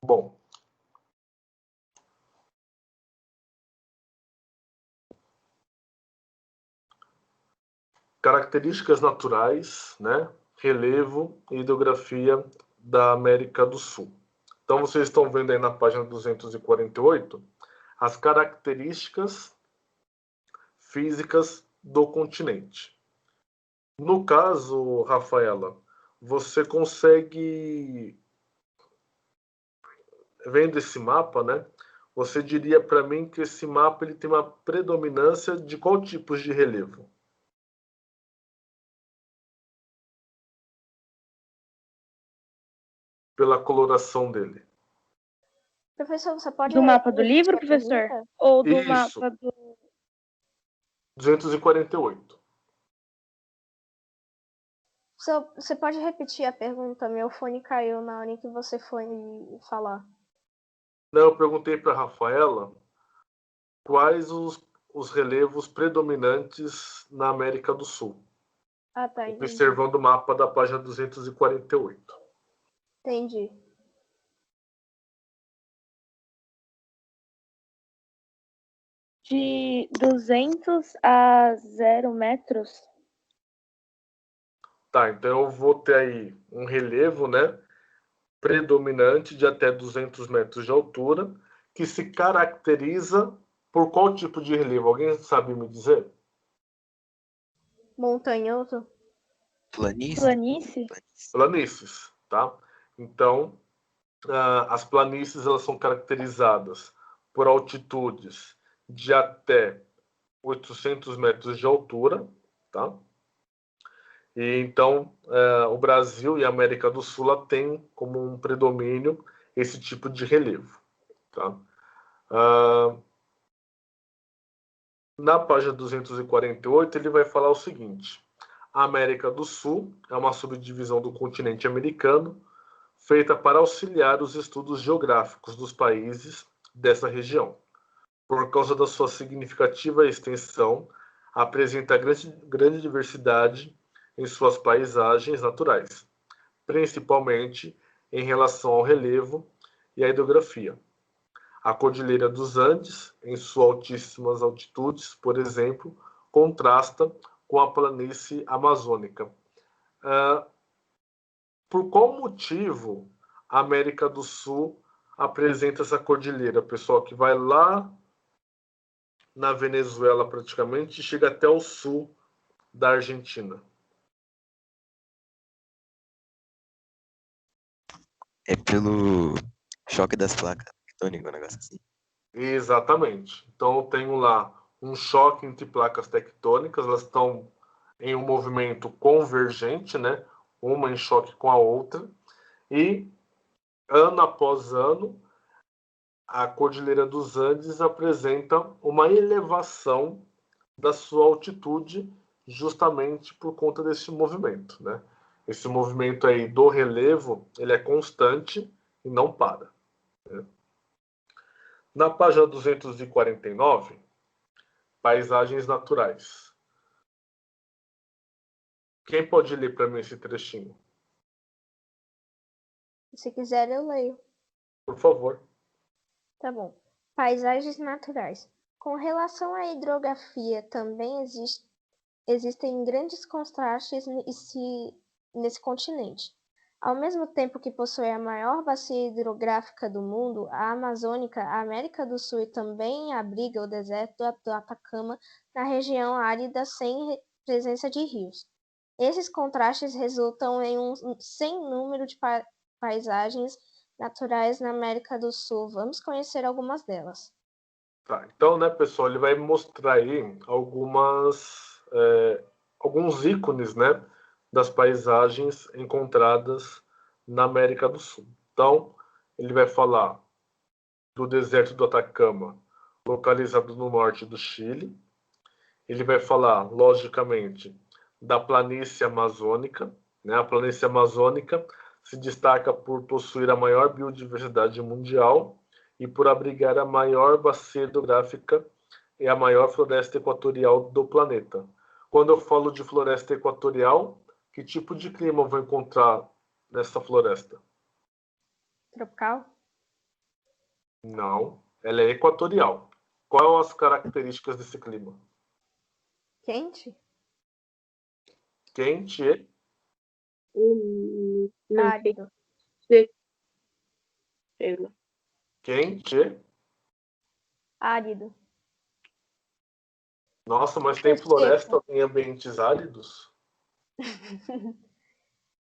Bom, características naturais, né? Relevo e hidrografia da América do Sul. Então, vocês estão vendo aí na página 248 as características físicas do continente. No caso, Rafaela, você consegue, vendo esse mapa, né? Você diria para mim que esse mapa ele tem uma predominância de qual tipo de relevo? Pela coloração dele. Professor, você pode Do mapa do livro, repetir a professor? pergunta? Ou do Isso. mapa do... 248. Você pode repetir a pergunta? Meu fone caiu na hora em que você foi falar. Não, eu perguntei para a Rafaela quais os relevos predominantes na América do Sul, Ah, tá, entendi. observando o mapa da página 248. Entendi. De 200 a 0 metros? Tá, então eu vou ter aí um relevo, né, predominante de até 200 metros de altura, que se caracteriza por qual tipo de relevo? Alguém sabe me dizer? Montanhoso? Planície? Planícies, tá? Então, as planícies elas são caracterizadas por altitudes de até 800 metros de altura, tá? E então o Brasil e a América do Sul têm como um predomínio esse tipo de relevo, tá? Na página 248 ele vai falar o seguinte: a América do Sul é uma subdivisão do continente americano feita para auxiliar os estudos geográficos dos países dessa região. Por causa da sua significativa extensão, apresenta grande diversidade em suas paisagens naturais, principalmente em relação ao relevo e à hidrografia. A Cordilheira dos Andes, em suas altíssimas altitudes, por exemplo, contrasta com a planície amazônica. Por qual motivo a América do Sul apresenta essa cordilheira, pessoal, que vai lá na Venezuela praticamente e chega até o sul da Argentina? É pelo choque das placas tectônicas, um negócio assim. Exatamente. Então eu tenho lá um choque entre placas tectônicas, elas estão em um movimento convergente, né? Uma em choque com a outra, e ano após ano a Cordilheira dos Andes apresenta uma elevação da sua altitude justamente por conta desse movimento, né? Esse movimento aí do relevo, ele é constante e não para, né? Na página 249, paisagens naturais. Quem pode ler para mim esse trechinho? Se quiser, eu leio. Por favor. Tá bom. Paisagens naturais. Com relação à hidrografia, também existem grandes contrastes nesse continente. Ao mesmo tempo que possui a maior bacia hidrográfica do mundo, a Amazônica, a América do Sul também abriga o deserto do Atacama na região árida sem presença de rios. Esses contrastes resultam em um sem número de paisagens naturais na América do Sul. Vamos conhecer algumas delas. Tá, então, né, pessoal, ele vai mostrar aí alguns ícones, né, das paisagens encontradas na América do Sul. Então, ele vai falar do deserto do Atacama, localizado no norte do Chile. Ele vai falar, logicamente, da planície amazônica, né? A planície amazônica se destaca por possuir a maior biodiversidade mundial e por abrigar a maior bacia hidrográfica e a maior floresta equatorial do planeta. Quando eu falo de floresta equatorial, que tipo de clima eu vou encontrar nessa floresta? Tropical? Não, ela é equatorial. Quais são as características desse clima? Quente? Quente e Não, Árido. seco. Sei lá. quente e... Árido. Nossa, mas tem Seco. floresta em ambientes áridos?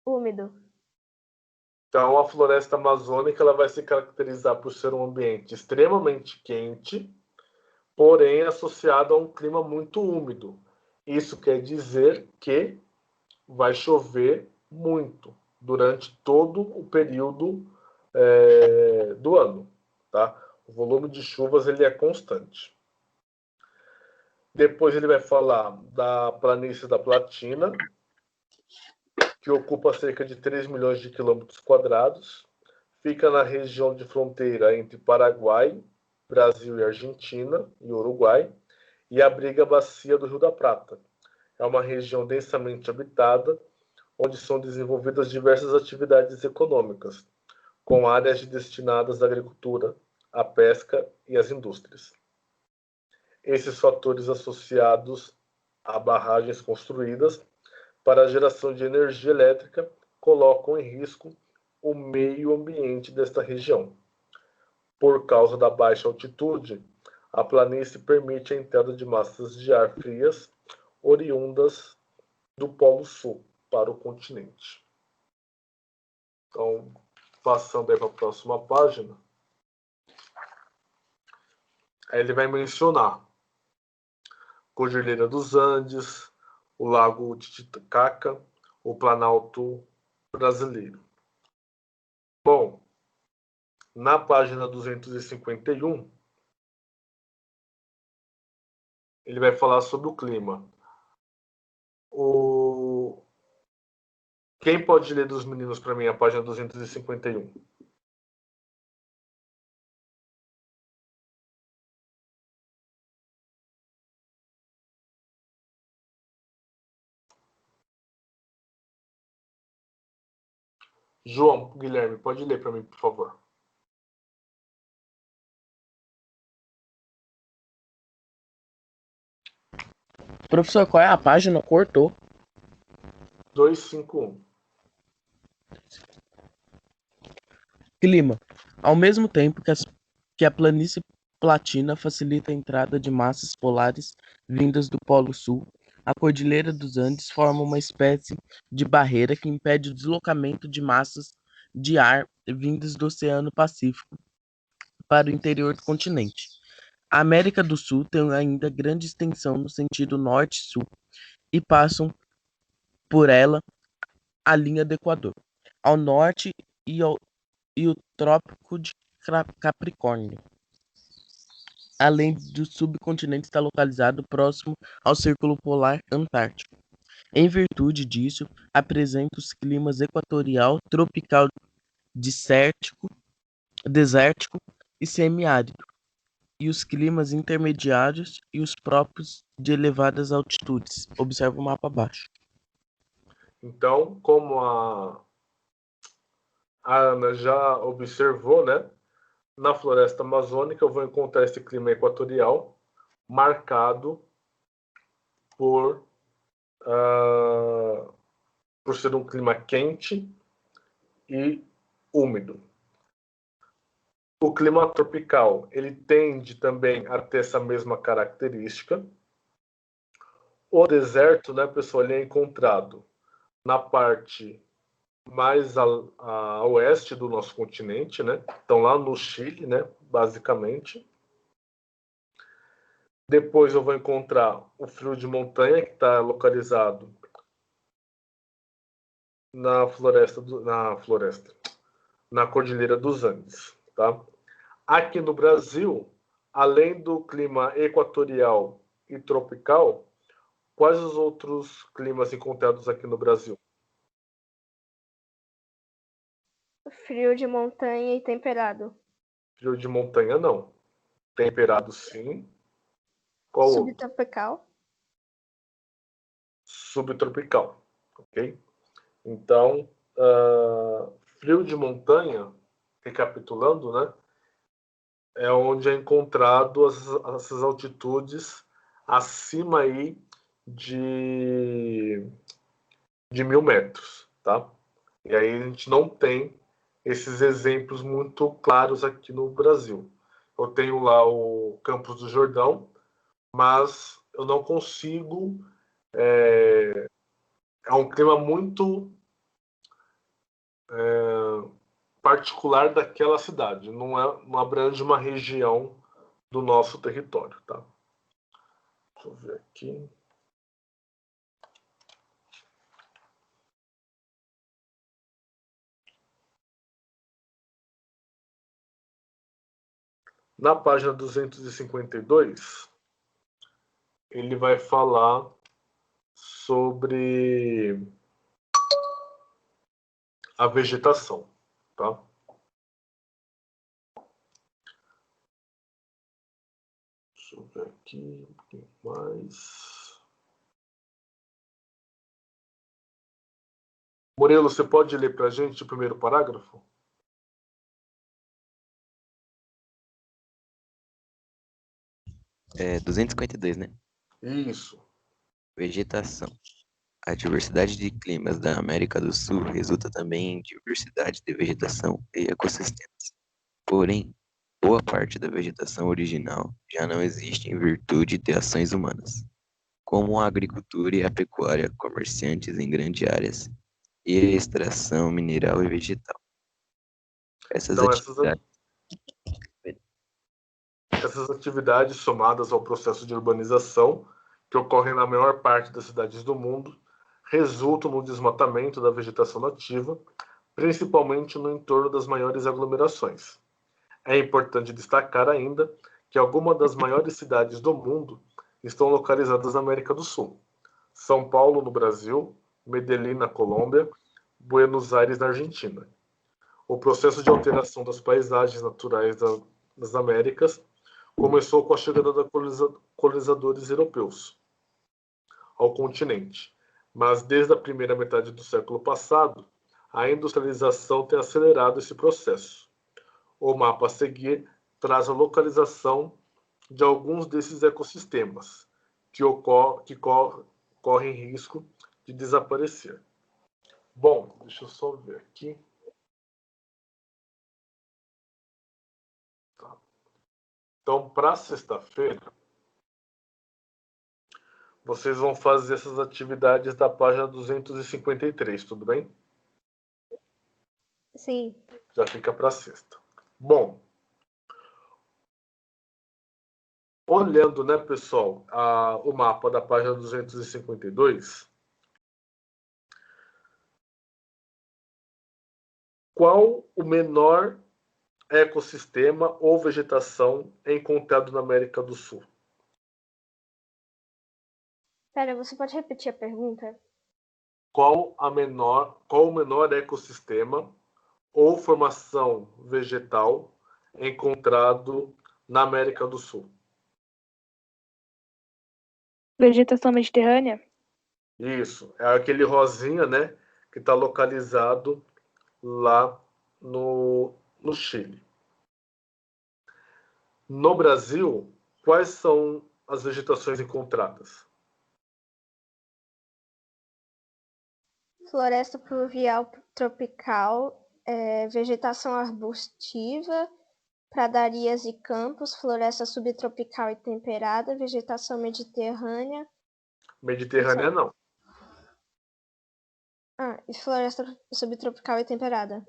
Úmido. Então, a floresta amazônica ela vai se caracterizar por ser um ambiente extremamente quente, porém associado a um clima muito úmido. Isso quer dizer que vai chover muito durante todo o período do ano, tá? O volume de chuvas ele é constante. Depois ele vai falar da planície da Platina, que ocupa cerca de 3 milhões de quilômetros quadrados. Fica na região de fronteira entre Paraguai, Brasil e Argentina e Uruguai, e abriga a bacia do Rio da Prata. É uma região densamente habitada, onde são desenvolvidas diversas atividades econômicas, com áreas destinadas à agricultura, à pesca e às indústrias. Esses fatores associados a barragens construídas para a geração de energia elétrica colocam em risco o meio ambiente desta região. Por causa da baixa altitude, a planície permite a entrada de massas de ar frias oriundas do Polo Sul para o continente. Então, passando aí para a próxima página, aí ele vai mencionar Cordilheira dos Andes, o Lago Titicaca, o Planalto Brasileiro. Bom, na página 251, ele vai falar sobre o clima. Quem pode ler dos meninos para mim a página 251? João, Guilherme, pode ler para mim, por favor. Professor, qual é a página? Cortou. 251. Clima. Ao mesmo tempo que a planície platina facilita a entrada de massas polares vindas do Polo Sul, a Cordilheira dos Andes forma uma espécie de barreira que impede o deslocamento de massas de ar vindas do Oceano Pacífico para o interior do continente. A América do Sul tem ainda grande extensão no sentido norte-sul e passam por ela a linha do Equador, ao norte e o Trópico de Capricórnio. Além do subcontinente estar localizado próximo ao Círculo Polar Antártico. Em virtude disso, apresenta os climas equatorial, tropical, desértico e semiárido, e os climas intermediários e os próprios de elevadas altitudes. Observe o mapa abaixo. Então, como a Ana já observou, né? Na floresta amazônica eu vou encontrar esse clima equatorial marcado por, por ser um clima quente e úmido. O clima tropical ele tende também a ter essa mesma característica. O deserto, né, pessoal, ele é encontrado na parte mais a oeste do nosso continente, né? Então lá no Chile, né, basicamente. Depois eu vou encontrar o frio de montanha, que está localizado na Cordilheira dos Andes, tá? Aqui no Brasil, além do clima equatorial e tropical, quais os outros climas encontrados aqui no Brasil? Frio de montanha e temperado. Frio de montanha, não. Temperado, sim. Qual outro? Subtropical. Subtropical, ok? Então, frio de montanha, recapitulando, né? é onde é encontrado essas altitudes acima aí de 1.000 metros, tá? E aí a gente não tem esses exemplos muito claros aqui no Brasil. Eu tenho lá o Campos do Jordão, mas eu não consigo... É um clima muito particular daquela cidade, não abrange uma região do nosso território, tá? Deixa eu ver aqui. Na página 252, ele vai falar sobre a vegetação, tá? Deixa eu ver aqui um pouquinho mais. Murilo, você pode ler para a gente o primeiro parágrafo? É 252, né? Isso. Vegetação. A diversidade de climas da América do Sul resulta também em diversidade de vegetação e ecossistemas. Porém, boa parte da vegetação original já não existe em virtude de ações humanas, como a agricultura e a pecuária comerciantes em grandes áreas e a extração mineral e vegetal. Essas Então, essas atividades somadas ao processo de urbanização que ocorrem na maior parte das cidades do mundo resultam no desmatamento da vegetação nativa, principalmente no entorno das maiores aglomerações. É importante destacar ainda que algumas das maiores cidades do mundo estão localizadas na América do Sul. São Paulo, no Brasil, Medellín, na Colômbia, Buenos Aires, na Argentina. O processo de alteração das paisagens naturais das Américas começou com a chegada de colonizadores europeus ao continente, mas desde a primeira metade do século passado, a industrialização tem acelerado esse processo. O mapa a seguir traz a localização de alguns desses ecossistemas que correm risco de desaparecer. Bom, deixa eu só ver aqui. Tá. Então, para sexta-feira, vocês vão fazer essas atividades da página 253, tudo bem? Sim. Já fica para sexta. Bom, olhando, né, pessoal, o mapa da página 252, qual o menor ecossistema ou vegetação encontrado na América do Sul? Pera, você pode repetir a pergunta? Qual o menor ecossistema ou formação vegetal encontrado na América do Sul? Vegetação mediterrânea? Isso, é aquele rosinha, né, que está localizado lá no Chile. No Brasil, quais são as vegetações encontradas? Floresta pluvial tropical, vegetação arbustiva, pradarias e campos, floresta subtropical e temperada, vegetação mediterrânea. Mediterrânea não. E floresta subtropical e temperada.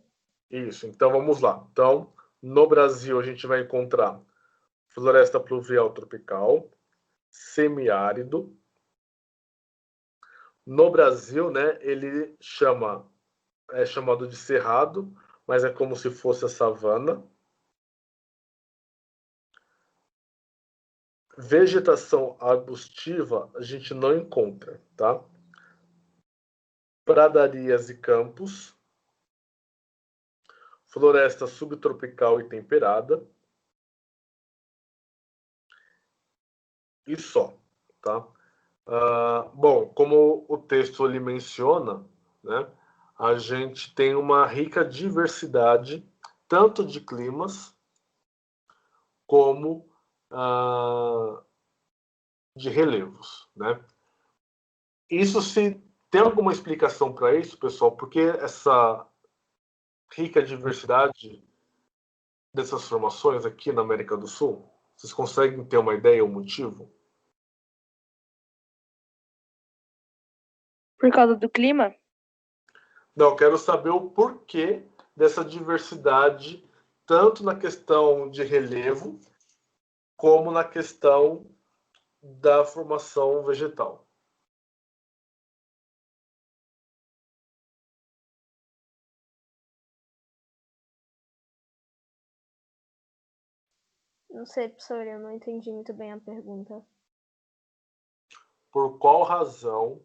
Isso, então vamos lá. Então, no Brasil a gente vai encontrar floresta pluvial tropical, semiárido. No Brasil, né, ele é chamado de cerrado, mas é como se fosse a savana. Vegetação arbustiva a gente não encontra, tá? Pradarias e campos, floresta subtropical e temperada, e só, tá? Bom, como o texto ele menciona, né, a gente tem uma rica diversidade tanto de climas como de relevos, né? Isso, se tem alguma explicação para isso, pessoal? Porque essa rica diversidade dessas formações aqui na América do Sul? Vocês conseguem ter uma ideia ou motivo? Por causa do clima? Não, eu quero saber o porquê dessa diversidade, tanto na questão de relevo, como na questão da formação vegetal. Não sei, professor, eu não entendi muito bem a pergunta. Por qual razão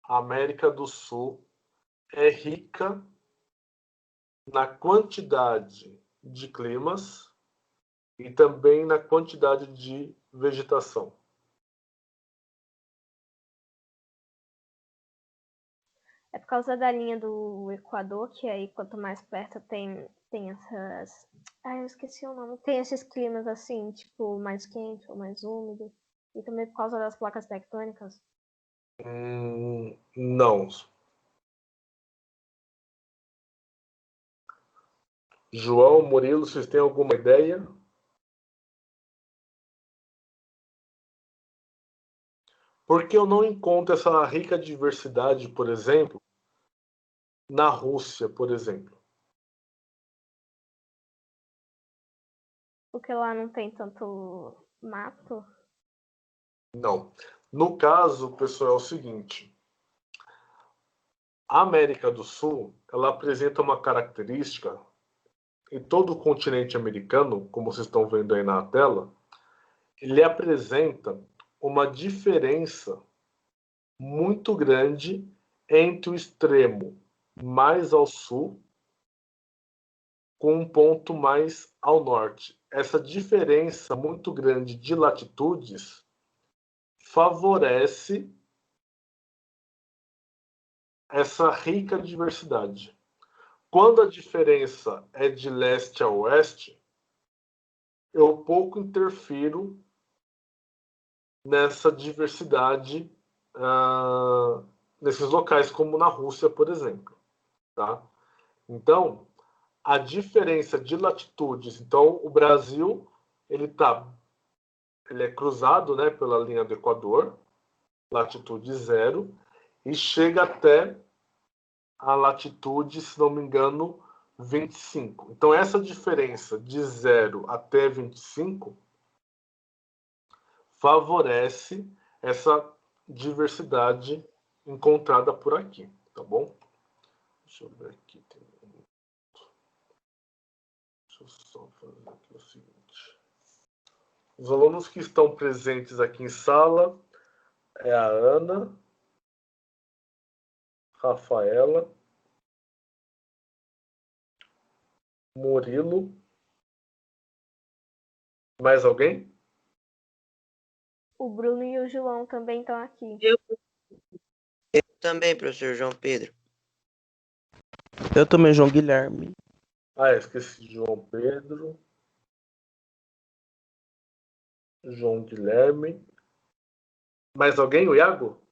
a América do Sul é rica na quantidade de climas e também na quantidade de vegetação? É por causa da linha do Equador, que aí quanto mais perto tem essas... eu esqueci o nome. Tem esses climas assim, tipo, mais quente ou mais úmido. E também por causa das placas tectônicas. Não. João, Murilo, vocês têm alguma ideia? Por que eu não encontro essa rica diversidade, por exemplo, na Rússia, por exemplo? Porque lá não tem tanto mato. Não. No caso, pessoal, é o seguinte. A América do Sul, ela apresenta uma característica em todo o continente americano, como vocês estão vendo aí na tela, ele apresenta uma diferença muito grande entre o extremo mais ao sul com um ponto mais ao norte. Essa diferença muito grande de latitudes favorece essa rica diversidade. Quando a diferença é de leste a oeste, eu pouco interfiro nessa diversidade nesses locais, como na Rússia, por exemplo. Tá? Então, a diferença de latitudes, então o Brasil ele é cruzado, né, pela linha do Equador, latitude zero, e chega até a latitude, se não me engano, 25. Então, essa diferença de 0 até 25 favorece essa diversidade encontrada por aqui, tá bom? Deixa eu ver aqui. Deixa eu só fazer aqui o seguinte. Os alunos que estão presentes aqui em sala é a Ana, Rafaela, Murilo. Mais alguém? O Bruno e o João também estão aqui. Eu também, professor João Pedro. Eu também, João Guilherme. Esqueci de João Pedro. João Guilherme. Mais alguém? O Iago?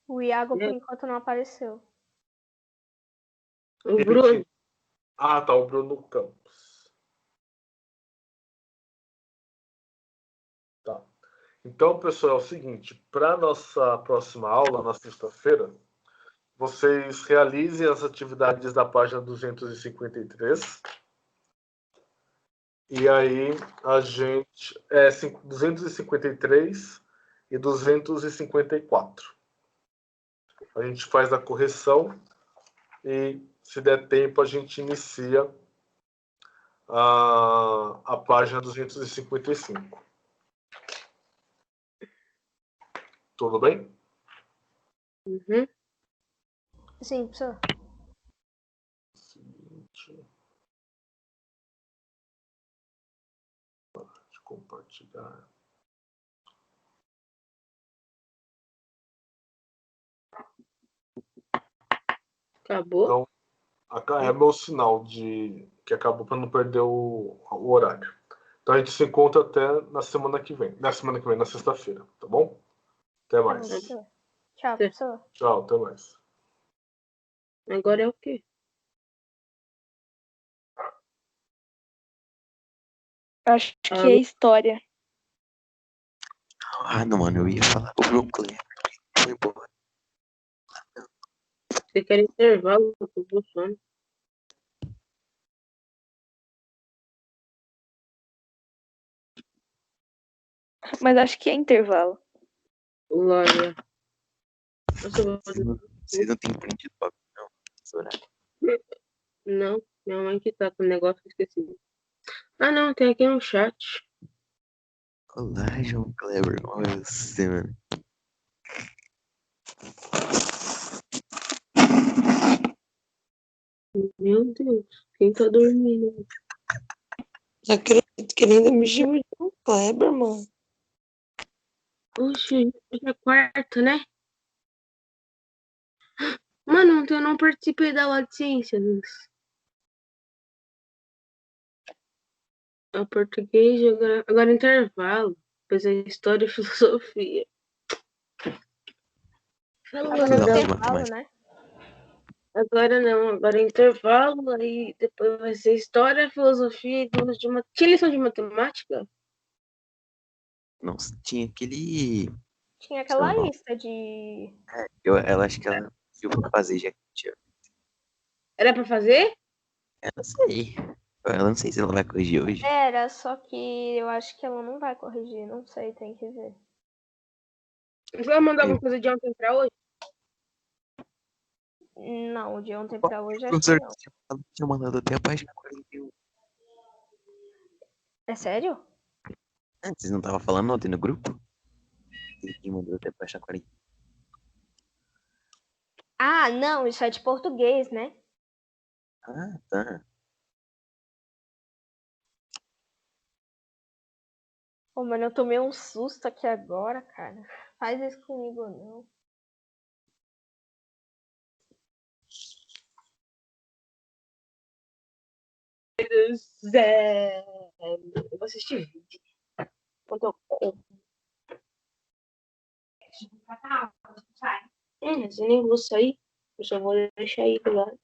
O Iago, por enquanto, não apareceu. O Bruno. Tá, o Bruno Campos. Tá. Então, pessoal, é o seguinte, para nossa próxima aula, na sexta-feira, vocês realizem as atividades da página 253. E aí a gente 253 e 254. A gente faz a correção e, se der tempo, a gente inicia a página 255. Tudo bem? Uhum. Sim, professor. Seguinte. Deixa eu compartilhar. Acabou? Então, é meu sinal de que acabou para não perder o horário. Então a gente se encontra até na semana que vem. Na sexta-feira, tá bom? Até Tá bom, mais. professor. Tchau, professor. Tchau, até mais. Agora é o quê? Acho que é história. Ah, não, mano, eu ia falar o João Kleber. Foi embora. Você quer intervalo? Eu tô com sono. Mas acho que é intervalo. Glória. Nossa, eu vou fazer... Vocês não têm aprendido bagulho, não, nesse horário. Não, minha mãe que tá com o negócio que eu esqueci. Ah, não, tem aqui um chat. Olá, João Kleber. Olha você, mano. Meu Deus, quem tá dormindo? Não acredito que ele ainda me chama de João Kleber, mano. Oxe, hoje é quarta, né? Mano, ontem eu não participei da aula de ciências. É o português, agora intervalo. Depois é história e filosofia. Agora é Final de intervalo, matemática. né? Agora não, agora é intervalo, aí depois vai ser história, filosofia e duas de matemática. Tinha lição de matemática? Não, tinha aquele. Tinha Sei lá, aquela não. lista de. Ela acho que ela pediu pra fazer já que tinha. Era pra fazer? Eu não sei. Eu não sei se ela vai corrigir hoje. Era, só que eu acho que ela não vai corrigir, não sei, tem que ver. Você vai mandar alguma coisa de ontem pra hoje? Não, de ontem pra hoje O acho que professor não. tinha mandado até a página 41. É sério? Vocês não estavam falando ontem no grupo? Quem mandou até a página 41. Ah, não, isso é de português, né? Ah, tá. Pô, mano, eu tomei um susto aqui agora, cara. Faz isso comigo, não. Zé. Eu vou assistir vídeo. Quanto eu como. Mas eu nem vou sair. Eu só vou deixar aí do lado.